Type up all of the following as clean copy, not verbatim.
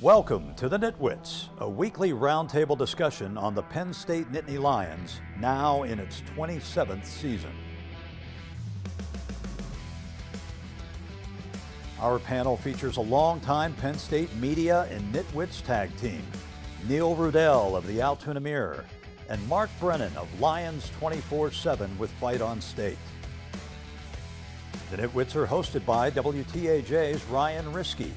Welcome to the NitWits, a weekly roundtable discussion on the Penn State Nittany Lions, now in its 27th season. Our panel features a longtime Penn State media and NitWits tag team, Neil Rudell of the Altoona Mirror, and Mark Brennan of Lions 24/7 with Fight on State. The NitWits are hosted by WTAJ's Ryan Riskey,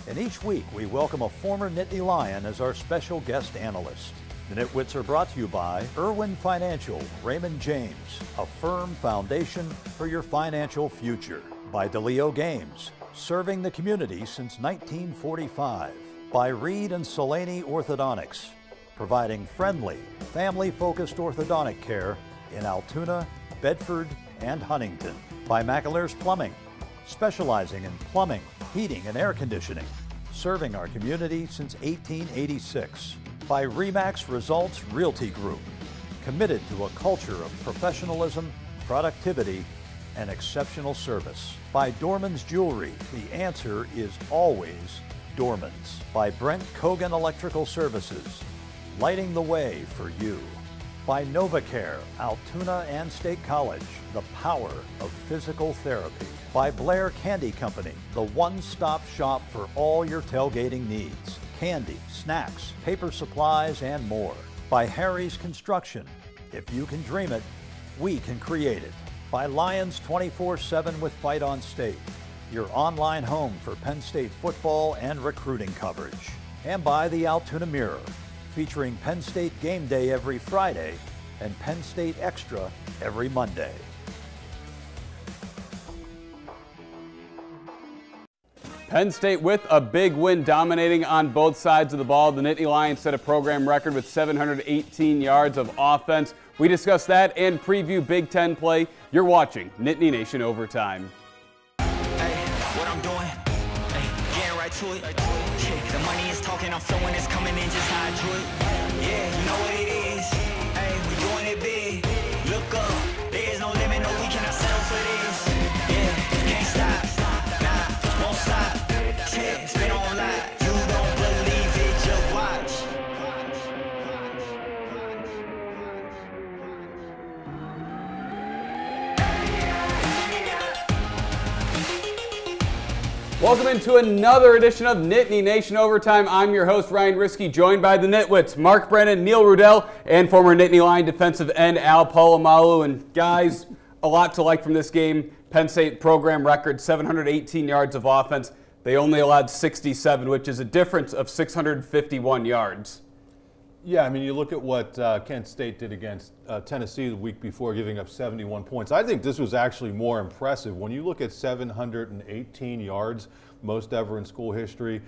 and each week we welcome a former Nittany Lion as our special guest analyst. The NitWits are brought to you by Irwin Financial, Raymond James, a firm foundation for your financial future. By DeLeo Games, serving the community since 1945. By Reed and Solaney Orthodontics, providing friendly, family-focused orthodontic care in Altoona, Bedford, and Huntington. By McAlear's Plumbing, specializing in plumbing, heating, and air conditioning, serving our community since 1886. By RE/MAX Results Realty Group, committed to a culture of professionalism, productivity, and exceptional service. By Dorman's Jewelry, the answer is always Dorman's. By Brent Kogan Electrical Services, lighting the way for you. By NovaCare, Altoona and State College, the power of physical therapy. By Blair Candy Company, the one-stop shop for all your tailgating needs. Candy, snacks, paper supplies, and more. By Harry's Construction, if you can dream it, we can create it. By Lions 24/7 with Fight on State, your online home for Penn State football and recruiting coverage. And by the Altoona Mirror, featuring Penn State Game Day every Friday and Penn State Extra every Monday. Penn State with a big win, dominating on both sides of the ball. The Nittany Lions set a program record with 718 yards of offense. We discuss that and preview Big Ten play. You're watching Nittany Nation Overtime. Hey, what I'm doing, hey, getting right to it. Yeah, the money is talking, I'm flowing, it's coming in just how I drew it. Yeah, you know what it is. Hey, we doing it big. Look up, there is no limit, no, we cannot settle for this. Yeah, can't stop, nah, won't stop. Yeah, spin on live, you don't believe it, just watch. Welcome into another edition of Nittany Nation Overtime. I'm your host, Ryan Riskey, joined by the NitWits, Mark Brennan, Neil Rudell, and former Nittany Lion defensive end Al Polamalu. And guys, a lot to like from this game. Penn State program record, 718 yards of offense. They only allowed 67, which is a difference of 651 yards. Yeah, I mean, you look at what Kent State did against Tennessee the week before, giving up 71 points. I think this was actually more impressive. When you look at 718 yards, most ever in school history,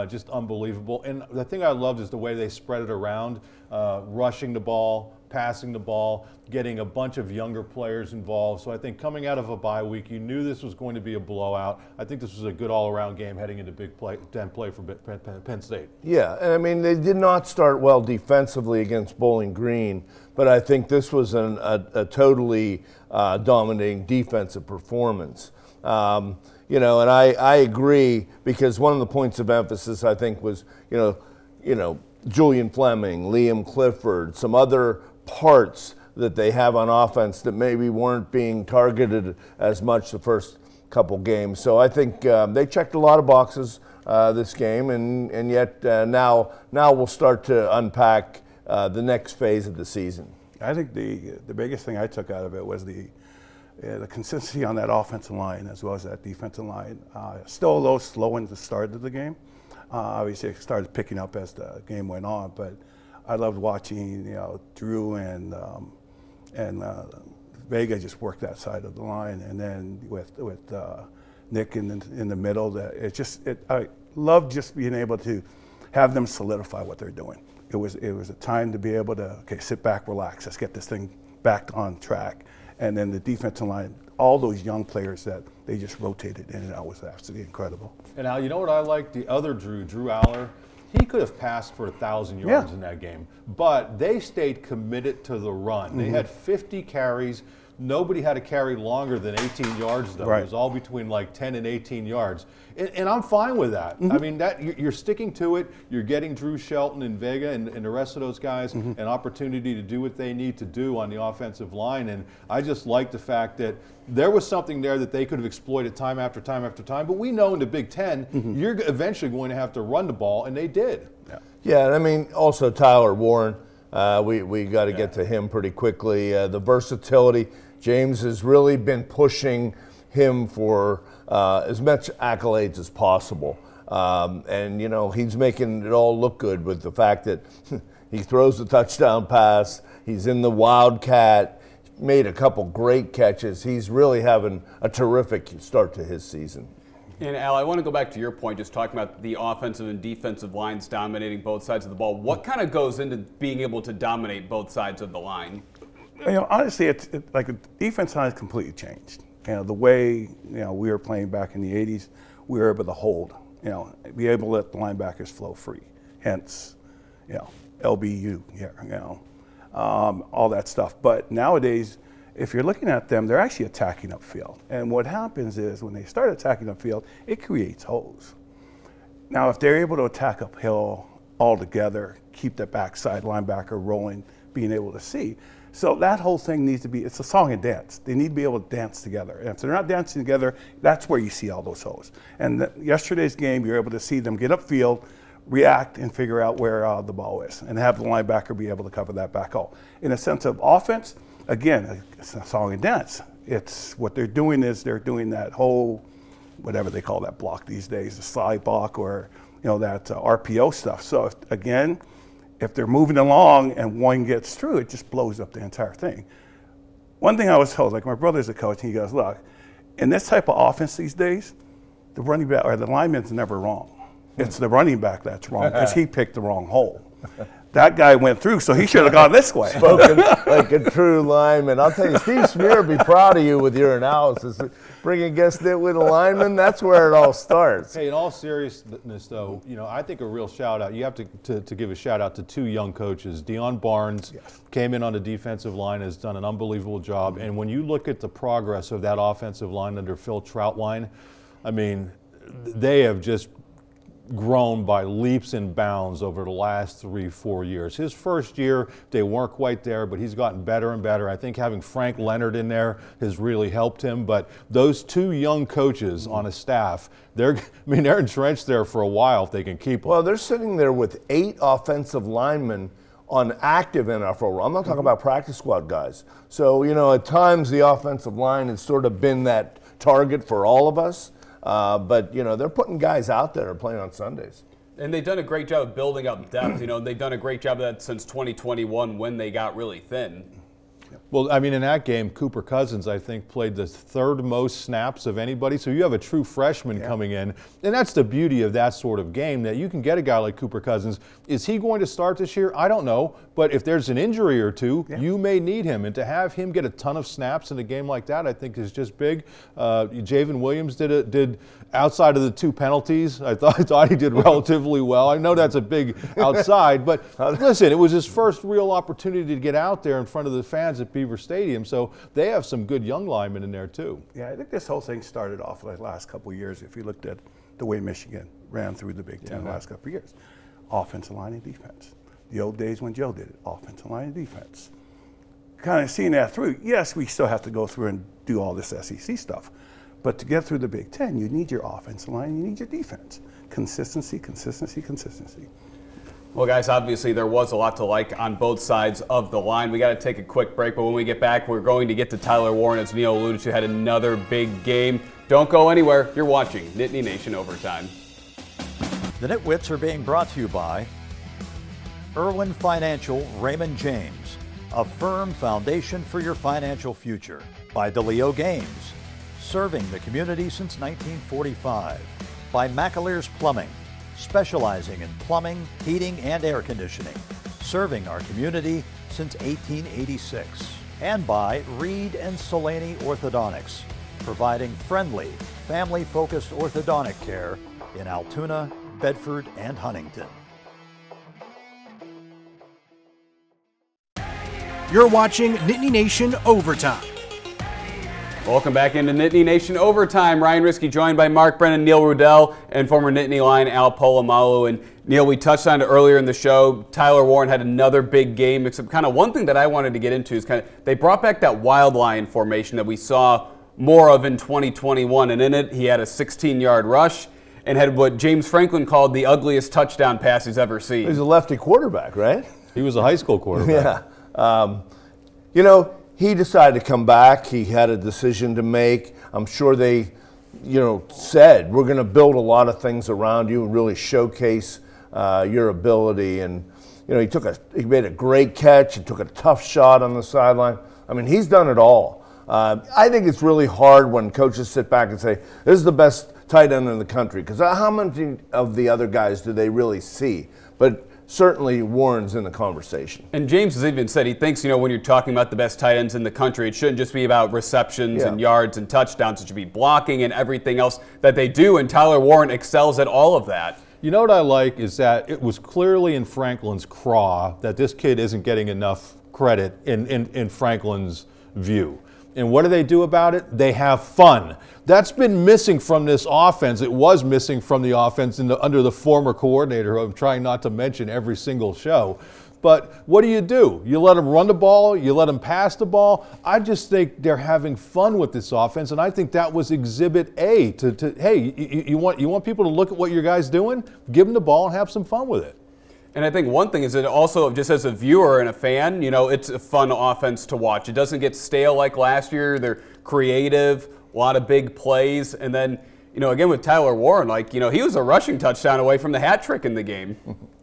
just unbelievable. And the thing I loved is the way they spread it around, rushing the ball, passing the ball, getting a bunch of younger players involved. So I think coming out of a bye week, you knew this was going to be a blowout. I think this was a good all-around game heading into Big Ten play for Penn State. Yeah, and I mean, they did not start well defensively against Bowling Green, but I think this was a totally dominating defensive performance. You know, and I agree, because one of the points of emphasis, I think, was, you know, Julian Fleming, Liam Clifford, some other parts that they have on offense that maybe weren't being targeted as much the first couple games. So I think they checked a lot of boxes this game, and yet now we'll start to unpack the next phase of the season. I think the biggest thing I took out of it was the consistency on that offensive line as well as that defensive line. Still a little slow in the start of the game. Obviously, it started picking up as the game went on, but I loved watching, you know, Drew and Vega just work that side of the line, and then with Nick in the middle, I loved just being able to have them solidify what they're doing. It was a time to be able to, okay, sit back, relax, let's get this thing back on track. And then the defensive line, all those young players that they just rotated in and out, was absolutely incredible. And Al, you know what I like? The other Drew Aller, he could have passed for 1,000 yards in that game, but they stayed committed to the run. They had 50 carries, Nobody had to carry longer than 18 yards, though. Right. It was all between like 10 and 18 yards. And I'm fine with that. I mean, you're sticking to it. You're getting Drew Shelton and Vega and the rest of those guys an opportunity to do what they need to do on the offensive line. And I just like the fact that there was something there that they could have exploited time after time after time. But we know in the Big Ten, you're eventually going to have to run the ball, and they did. Yeah, and I mean, also Tyler Warren, we got to get to him pretty quickly. The versatility, James has really been pushing him for as much accolades as possible. And, you know, he's making it all look good with the fact that he throws the touchdown pass, he's in the Wildcat, made a couple great catches. He's really having a terrific start to his season. And Al, I want to go back to your point, just talking about the offensive and defensive lines dominating both sides of the ball. What kind of goes into being able to dominate both sides of the line? You know, honestly, it's like the defense has completely changed. You know, the way, you know, we were playing back in the 80s, we were able to hold, you know, be able to let the linebackers flow free. Hence, you know, LBU here, you know, all that stuff. But nowadays, if you're looking at them, they're actually attacking upfield. And what happens is when they start attacking upfield, it creates holes. Now, if they're able to attack uphill altogether, keep the backside linebacker rolling, being able to see. So that whole thing needs to be, it's a song and dance. They need to be able to dance together. And if they're not dancing together, that's where you see all those holes. And yesterday's game, you're able to see them get upfield, react, and figure out where the ball is, and have the linebacker be able to cover that back hole. In a sense of offense, again, it's a song and dance. It's what they're doing is they're doing that whole, whatever they call that block these days, the slide block or, you know, that RPO stuff. So if they're moving along and one gets through, it just blows up the entire thing. One thing I was told, like my brother's a coach, and he goes, look, in this type of offense these days, the running back or the lineman's never wrong. It's the running back that's wrong because he picked the wrong hole. That guy went through, so he should have gone this way. Spoken like a true lineman. I'll tell you, Steve Smear will be proud of you with your analysis. Bringing guest nitwit lineman, that's where it all starts. Hey, in all seriousness, though, you know, I think a real shout-out, you have to give a shout-out to two young coaches. Dion Barnes came in on the defensive line, has done an unbelievable job. And when you look at the progress of that offensive line under Phil Troutline, I mean, they have just grown by leaps and bounds over the last 3-4 years. His first year, they weren't quite there, but he's gotten better and better. I think having Frank Leonard in there has really helped him. But those two young coaches on a staff, they're entrenched there for a while if they can keep them. Well, they're sitting there with 8 offensive linemen on active NFL role. I'm not talking about practice squad guys. So, you know, at times the offensive line has sort of been that target for all of us. But, you know, they're putting guys out there playing on Sundays. And they've done a great job of building up depth. You know, they've done a great job of that since 2021 when they got really thin. Well, I mean, in that game, Cooper Cousins, I think, played the 3rd most snaps of anybody. So you have a true freshman coming in. And that's the beauty of that sort of game, that you can get a guy like Cooper Cousins. Is he going to start this year? I don't know. But if there's an injury or two, you may need him. And to have him get a ton of snaps in a game like that, I think is just big. Javen Williams did outside of the 2 penalties. I thought he did relatively well. I know that's a big outside. But listen, it was his first real opportunity to get out there in front of the fans at Beaver Stadium, so they have some good young linemen in there too. Yeah, I think this whole thing started off like the last couple of years. If you looked at the way Michigan ran through the Big Ten the last couple of years, offensive line and defense. The old days when Joe did it, offensive line and defense. Kind of seeing that through. Yes, we still have to go through and do all this SEC stuff, but to get through the Big Ten, you need your offensive line, you need your defense. Consistency, consistency, consistency. Well, guys, obviously there was a lot to like on both sides of the line. We got to take a quick break, but when we get back, we're going to get to Tyler Warren. As Neil alluded to, had another big game. Don't go anywhere. You're watching Nittany Nation Overtime. The Nitwits are being brought to you by Irwin Financial Raymond James, a firm foundation for your financial future. By DeLeo Games, serving the community since 1945. By McAleer's Plumbing, specializing in plumbing, heating, and air conditioning, serving our community since 1886. And by Reed and Solaney Orthodontics, providing friendly, family-focused orthodontic care in Altoona, Bedford, and Huntington. You're watching Nittany Nation Overtime. Welcome back into Nittany Nation Overtime. Ryan Risky joined by Mark Brennan, Neil Rudell, and former Nittany Lion Al Polamalu. And Neil, we touched on it earlier in the show. Tyler Warren had another big game, except kind of one thing that I wanted to get into is they brought back that wild lion formation that we saw more of in 2021. And in it, he had a 16-yard rush and had what James Franklin called the ugliest touchdown pass he's ever seen. He's a lefty quarterback, right? He was a high school quarterback. Yeah. He decided to come back. He had a decision to make. I'm sure they, said, we're going to build a lot of things around you and really showcase your ability. And, he made a great catch and took a tough shot on the sideline. I mean, he's done it all. I think it's really hard when coaches sit back and say, this is the best tight end in the country. Because how many of the other guys do they really see? But certainly Warren's in the conversation. And James has even said he thinks, when you're talking about the best tight ends in the country, it shouldn't just be about receptions and yards and touchdowns. It should be blocking and everything else that they do. And Tyler Warren excels at all of that. You know what I like is that it was clearly in Franklin's craw that this kid isn't getting enough credit in Franklin's view. And what do they do about it? They have fun. That's been missing from this offense. It was missing from the offense under the former coordinator, who I'm trying not to mention every single show. But what do? You let them run the ball, you let them pass the ball. I just think they're having fun with this offense, and I think that was exhibit A hey, you want people to look at what your guy's doing? Give them the ball and have some fun with it. And I think one thing is that also, just as a viewer and a fan, it's a fun offense to watch. It doesn't get stale like last year. They're creative, a lot of big plays. And then, again with Tyler Warren, he was a rushing touchdown away from the hat trick in the game.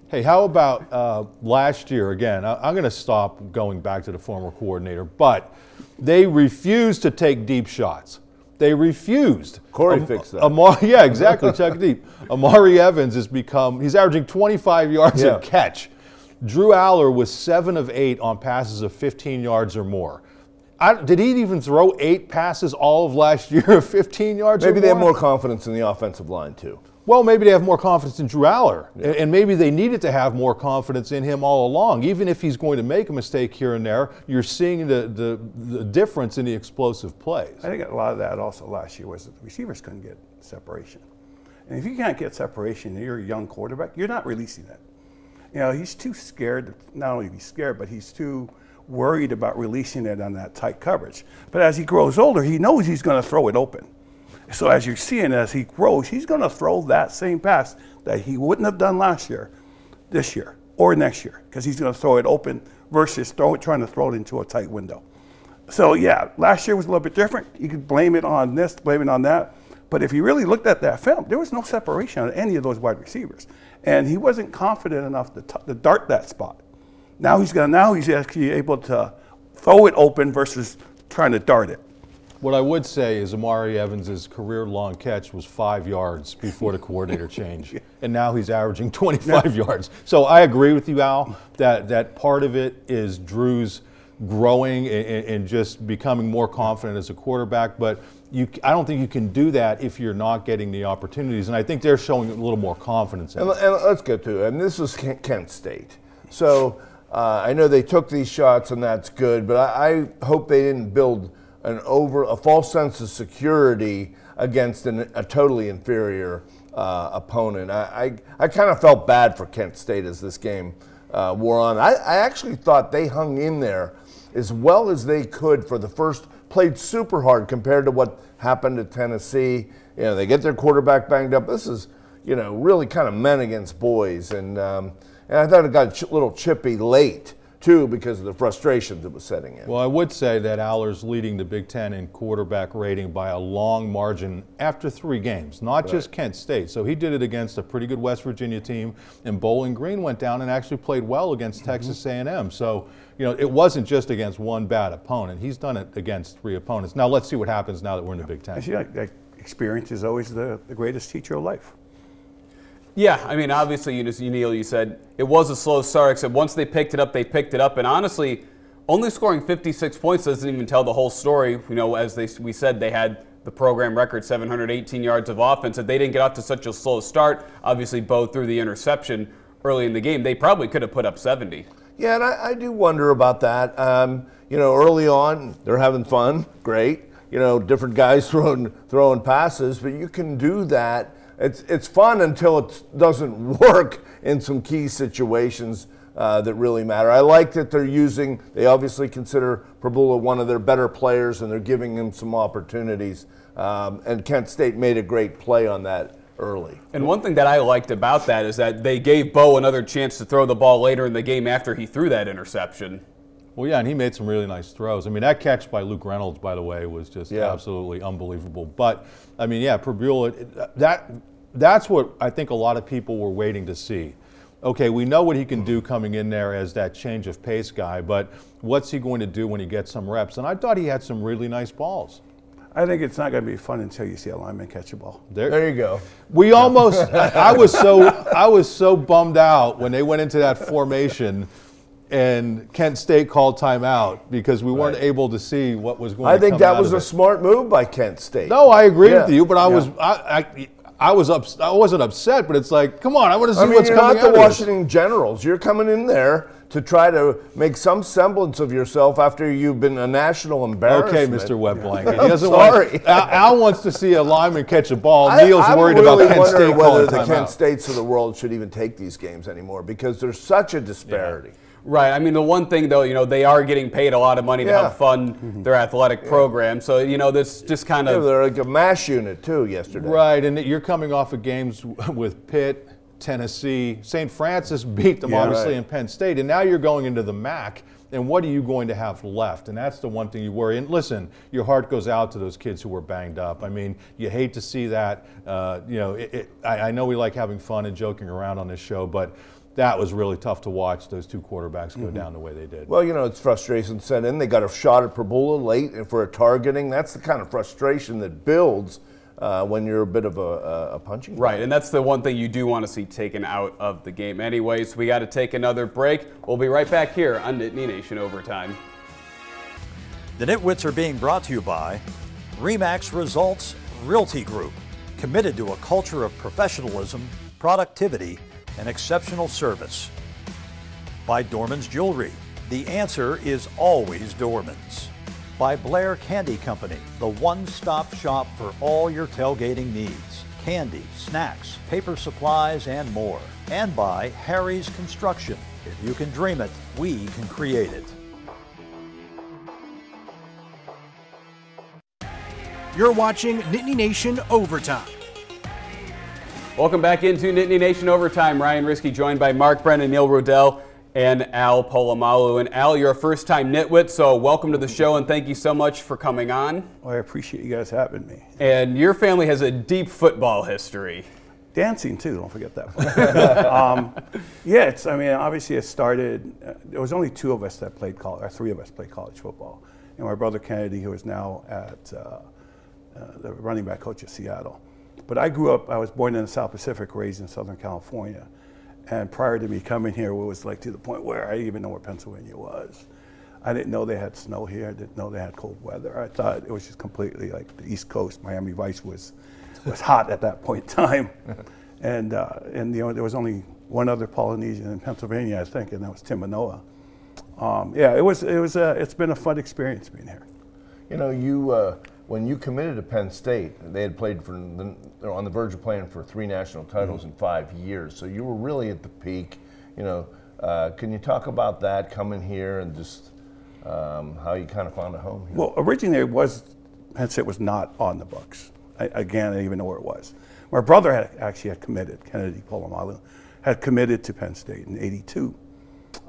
Hey, how about last year? Again, I'm going to stop going back to the former coordinator, but they refused to take deep shots. They refused. Corey fixed that. Yeah, exactly. Check deep. Amari Evans he's averaging 25 yards a catch. Drew Aller was 7 of 8 on passes of 15 yards or more. Did he even throw 8 passes all of last year of 15 yards or more? Maybe they have more confidence in the offensive line, too. Well, maybe they have more confidence in Drew Aller, and maybe they needed to have more confidence in him all along. Even if he's going to make a mistake here and there, you're seeing the difference in the explosive plays. I think a lot of that also last year was that the receivers couldn't get separation. And if you can't get separation and you're a young quarterback, you're not releasing it. He's too scared, not only to be scared, but he's too worried about releasing it on that tight coverage. But as he grows older, he knows he's going to throw it open. So as you're seeing, as he grows, he's going to throw that same pass that he wouldn't have done last year, this year, or next year, because he's going to throw it open versus trying to throw it into a tight window. So, yeah, last year was a little bit different. You could blame it on this, blame it on that. But if you really looked at that film, there was no separation on any of those wide receivers. And he wasn't confident enough to dart that spot. Now he's actually able to throw it open versus trying to dart it. What I would say is Amari Evans' career-long catch was 5 yards before the coordinator change, and now he's averaging 25 yards. So I agree with you, Al, that part of it is Drew's growing and just becoming more confident as a quarterback, but I don't think you can do that if you're not getting the opportunities, and I think they're showing a little more confidence in it. And let's get to it. And this was Kent State. So I know they took these shots, and that's good, but I hope they didn't build a false sense of security against a totally inferior opponent. I kind of felt bad for Kent State as this game wore on. I actually thought they hung in there as well as they could for the first, played super hard compared to what happened at Tennessee. They get their quarterback banged up. This is, really kind of men against boys. And I thought it got a little chippy late, too, because of the frustration that was setting in. Well, I would say that Aller's leading the Big Ten in quarterback rating by a long margin after 3 games, not just Kent State. So he did it against a pretty good West Virginia team, and Bowling Green went down and actually played well against Texas A&M. So, it wasn't just against one bad opponent. He's done it against 3 opponents. Now, let's see what happens now that we're in the Big Ten. That experience is always the greatest teacher of life. Yeah, I mean, obviously, Neil, you said it was a slow start, except once they picked it up, they picked it up. And honestly, only scoring 56 points doesn't even tell the whole story. As we said, they had the program record, 718 yards of offense. If they didn't get off to such a slow start, obviously Bo threw the interception early in the game, they probably could have put up 70. Yeah, and I do wonder about that. Early on, they're having fun, great. different guys throwing passes, but you can do that. It's fun until it doesn't work in some key situations that really matter. I like that they obviously consider Prabula one of their better players, and they're giving him some opportunities. And Kent State made a great play on that early. And one thing that I liked about that is that they gave Bo another chance to throw the ball later in the game after he threw that interception. Well, yeah, and he made some really nice throws. I mean, that catch by Luke Reynolds, by the way, was just absolutely unbelievable. But, I mean, yeah, Prabula, that's what I think a lot of people were waiting to see. Okay, we know what he can do coming in there as that change of pace guy, but what's he going to do when he gets some reps? And I thought he had some really nice balls. I think it's not going to be fun until you see a lineman catch a ball. There you go. We almost, I was so bummed out when they went into that formation and Kent State called timeout because we weren't able to see what was going to come out of it. I think that was a smart move by Kent State. No, I agree with you, but I wasn't upset, but it's like, come on, I want to see what's coming out of this. You're not the Washington Generals. You're coming in there to try to make some semblance of yourself after you've been a national embarrassment. Okay, Mr. Wet Blanket. He doesn't sorry. Al wants to see a lineman catch a ball. Neil's worried about Kent State whether the Kent States of the world should even take these games anymore because there's such a disparity. Yeah. Right. I mean, the one thing, though, they are getting paid a lot of money to help fund their athletic program. So, this just kind of... they're like a MASH unit, too, yesterday. Right, and you're coming off of games with Pitt, Tennessee. St. Francis beat them, obviously, in Penn State. And now you're going into the MAC. And what are you going to have left? And that's the one thing you worry. And listen, your heart goes out to those kids who were banged up. I mean, you hate to see that. I know we like having fun and joking around on this show, but that was really tough to watch those two quarterbacks go down the way they did. Well, it's frustration set in. They got a shot at Prabula late for a targeting. That's the kind of frustration that builds when you're a bit of a punching bag. Right, and that's the one thing you do want to see taken out of the game. Anyways, we got to take another break. We'll be right back here on Nittany Nation Overtime. The Nitwits are being brought to you by RE/MAX Results Realty Group, committed to a culture of professionalism, productivity, and exceptional service. By Dorman's Jewelry, the answer is always Dorman's. By Blair Candy Company, the one-stop shop for all your tailgating needs. Candy, snacks, paper supplies, and more. And by Harry's Construction. If you can dream it, we can create it. You're watching Nittany Nation Overtime. Welcome back into Nittany Nation Overtime. Ryan Risky joined by Mark Brennan, Neil Rudell, and Al Polamalu. And Al, you're a first-time Nitwit, so welcome to the show and thank you so much for coming on. Well, I appreciate you guys having me. And your family has a deep football history. Dancing too, don't forget that part. Obviously it started, there was only two of us that played college, or three of us played college football. And my brother Kennedy, who is now at the running back coach of Seattle. But I was born in the South Pacific, raised in Southern California. And prior to me coming here, it was like to the point where I didn't even know where Pennsylvania was. I didn't know they had snow here. I didn't know they had cold weather. I thought it was just completely like the East Coast. Miami Vice was hot at that point in time. And there was only one other Polynesian in Pennsylvania, I think, and that was Tim Manoa. It's been a fun experience being here. When you committed to Penn State, they had played they're on the verge of playing for 3 national titles in 5 years. So you were really at the peak. Can you talk about that coming here and just how you kind of found a home here? Well, originally Penn State was not on the books. I didn't even know where it was. My brother had committed, Kennedy Polamalu, had committed to Penn State in '82.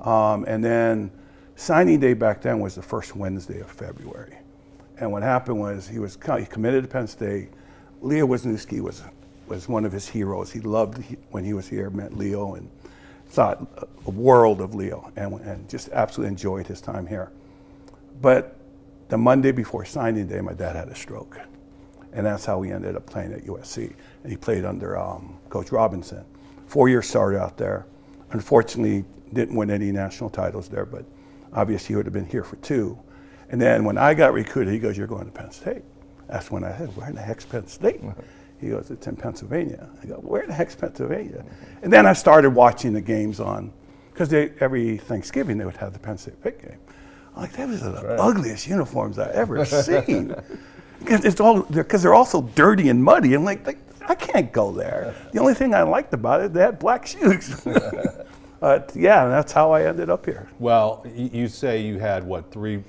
And then signing day back then was the first Wednesday of February. And what happened was he committed to Penn State. Leo Wisniewski was one of his heroes. He loved when he was here, met Leo and thought a world of Leo and just absolutely enjoyed his time here. But the Monday before signing day, my dad had a stroke. And that's how we ended up playing at USC. And he played under Coach Robinson. 4-year starter out there. Unfortunately, didn't win any national titles there, but obviously he would have been here for 2. And then when I got recruited, he goes, "You're going to Penn State." That's when I said, "Where in the heck's Penn State?" He goes, "It's in Pennsylvania." I go, "Where in the heck's Pennsylvania?" And then I started watching the games because every Thanksgiving they would have the Penn State Pitt game. I'm like, that was the ugliest uniforms I've ever seen. Because they're all so dirty and muddy. I'm like, I can't go there. The only thing I liked about it, they had black shoes. But yeah, that's how I ended up here. Well, you say you had, what, 3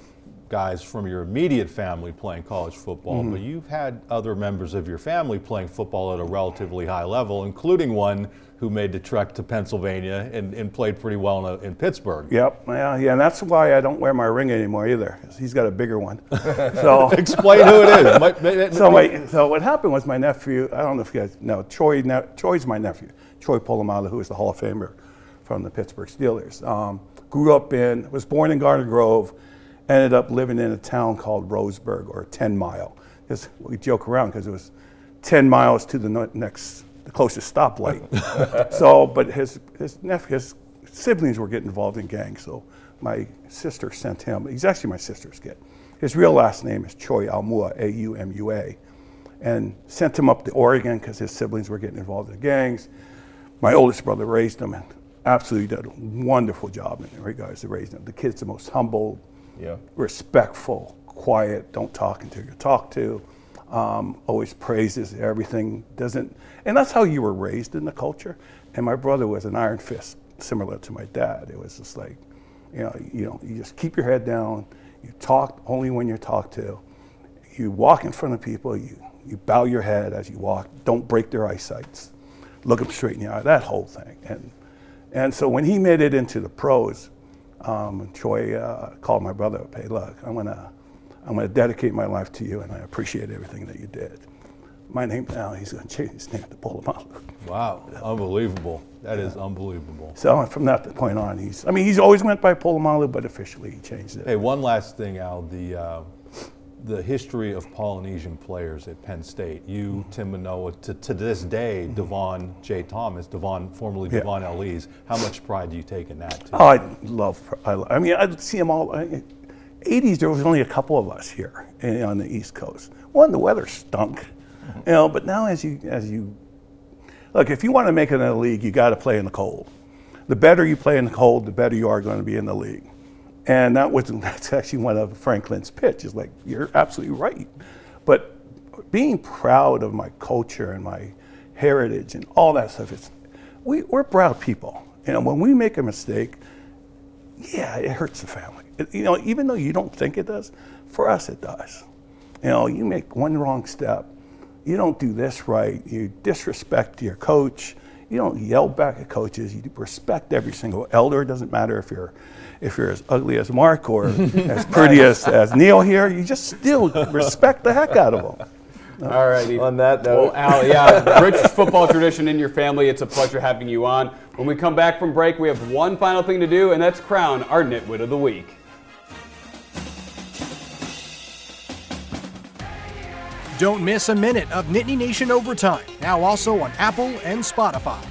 guys from your immediate family playing college football, but you've had other members of your family playing football at a relatively high level, including one who made the trek to Pennsylvania and played pretty well in Pittsburgh. Yep, yeah, and that's why I don't wear my ring anymore either, 'cause he's got a bigger one. So explain who it is. So what happened was my nephew, I don't know if you guys know, Troy's my nephew, Troy Polamalu, who is the Hall of Famer from the Pittsburgh Steelers. Was born in Garden Grove, ended up living in a town called Roseburg, or 10 Mile. We joke around because it was 10 miles to the closest stoplight. But his siblings were getting involved in gangs, so my sister sent him. He's actually my sister's kid. His real last name is Choi Aumua, A-U-M-U-A, and sent him up to Oregon because his siblings were getting involved in gangs. My oldest brother raised him and absolutely did a wonderful job in regards to raising him. The kid's the most humble, respectful, quiet, don't talk until you're talked to, always praises everything, and that's how you were raised in the culture. And my brother was an iron fist, similar to my dad. It was just like, you just keep your head down, you talk only when you're talked to, you walk in front of people, you bow your head as you walk, don't break their eyesight, look them straight in the eye, that whole thing. And so when he made it into the pros, Troy called my brother up, hey, look, I'm gonna dedicate my life to you, and I appreciate everything that you did. My name now, he's gonna change his name to Polamalu. Wow, unbelievable. That is unbelievable. So from that point on, he's always went by Polamalu, but officially he changed it. Hey, one last thing, Al, the history of Polynesian players at Penn State. You, Tim Manoa, to this day, Devon J. Thomas, formerly Devon L.E.'s. How much pride do you take in that, too? Oh, I'd see them all. 80s, there was only a couple of us here on the East Coast. One, the weather stunk, but now as you look, if you want to make it in the league, you got to play in the cold. The better you play in the cold, the better you are going to be in the league. And that's actually one of Franklin's pitch. Is like, you're absolutely right. But being proud of my culture and my heritage and all that stuff, we're proud people. When we make a mistake, yeah, it hurts the family. Even though you don't think it does, for us it does. You make one wrong step, you don't do this right, you disrespect your coach, you don't yell back at coaches, you respect every single elder. It doesn't matter if you're as ugly as Mark or as pretty as Neil here, you just still respect the heck out of them. All righty. On that note. Well, Al, rich football tradition in your family. It's a pleasure having you on. When we come back from break, we have one final thing to do, and that's crown our Nitwit of the Week. Don't miss a minute of Nittany Nation Overtime, now also on Apple and Spotify.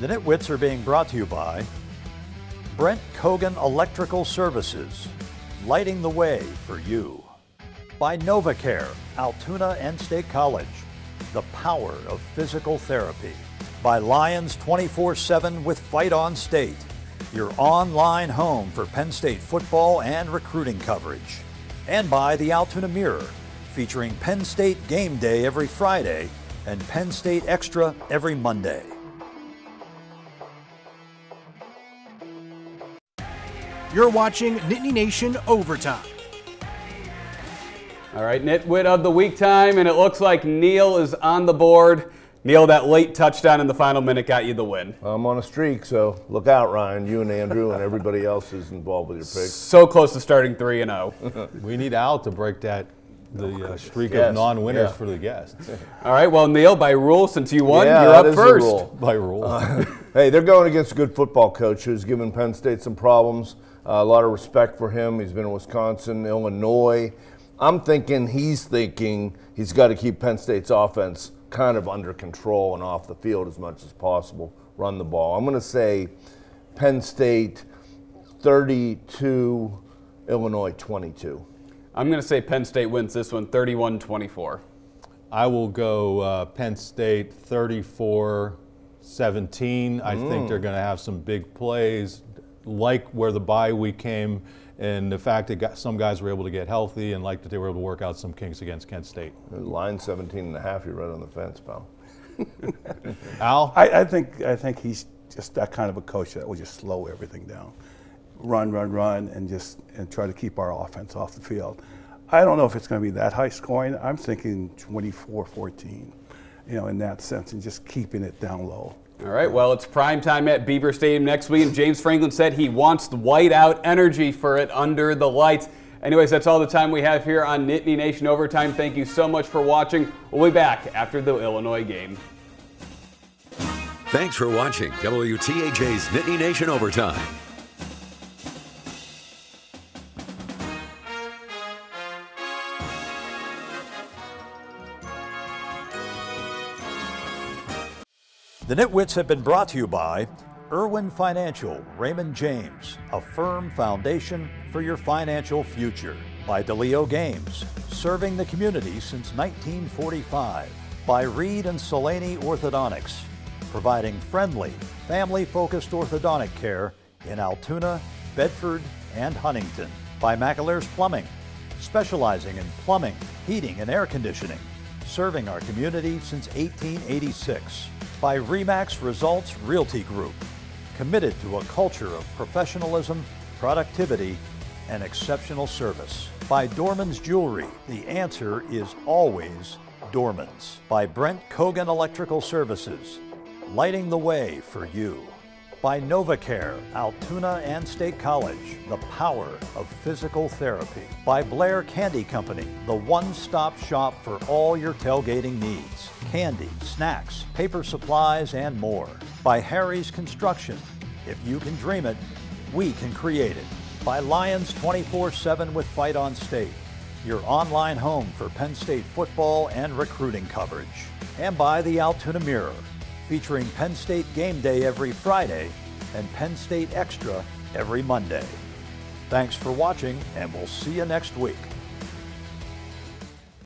The Nitwits are being brought to you by Brent Kogan Electrical Services, lighting the way for you. By NovaCare, Altoona and State College, the power of physical therapy. By Lions 24/7 with Fight on State, your online home for Penn State football and recruiting coverage. And by the Altoona Mirror, featuring Penn State Game Day every Friday and Penn State Extra every Monday. You're watching Nittany Nation Overtime. All right, Nitwit of the Week time, and it looks like Neil is on the board. Neil, that late touchdown in the final minute got you the win. I'm on a streak, so look out, Ryan. You and Andrew and everybody else is involved with your picks. So close to starting 3-0. We need Al to break the streak of non-winners for the guests. All right, well, Neil, by rule, since you won, Yeah, you're that up is the first. rule. By rule. Hey, they're going against a good football coach who's given Penn State some problems. A lot of respect for him. He's been in Wisconsin, Illinois. I'm thinking he's got to keep Penn State's offense kind of under control and off the field as much as possible, run the ball. I'm going to say Penn State 32, Illinois 22. I'm going to say Penn State wins this one 31-24. I will go Penn State 34-17. I think they're going to have some big plays, like where the bye week came and the fact that some guys were able to get healthy and like that they were able to work out some kinks against Kent State. Line 17.5, you're right on the fence, pal. Al? I think he's just that kind of a coach that will just slow everything down. Run, and try to keep our offense off the field. I don't know if it's going to be that high scoring. I'm thinking 24-14, in that sense, and just keeping it down low. All right, well, it's prime time at Beaver Stadium next week, and James Franklin said he wants the white-out energy for it under the lights. Anyways, that's all the time we have here on Nittany Nation Overtime. Thank you so much for watching. We'll be back after the Illinois game. Thanks for watching WTAJ's Nittany Nation Overtime. The Nitwits have been brought to you by Irwin Financial, Raymond James, a firm foundation for your financial future. By DeLeo Games, serving the community since 1945. By Reed and Solaney Orthodontics, providing friendly, family-focused orthodontic care in Altoona, Bedford, and Huntington. By McAlear's Plumbing, specializing in plumbing, heating, and air conditioning, serving our community since 1886. By RE/MAX Results Realty Group, committed to a culture of professionalism, productivity, and exceptional service. By Dorman's Jewelry, the answer is always Dorman's. By Brent Kogan Electrical Services, lighting the way for you. By NovaCare, Altoona and State College, the power of physical therapy. By Blair Candy Company, the one-stop shop for all your tailgating needs. Candy, snacks, paper supplies, and more. By Harry's Construction, if you can dream it, we can create it. By Lions 24/7 with Fight on State, your online home for Penn State football and recruiting coverage. And by the Altoona Mirror, featuring Penn State Game Day every Friday and Penn State Extra every Monday. Thanks for watching, and we'll see you next week.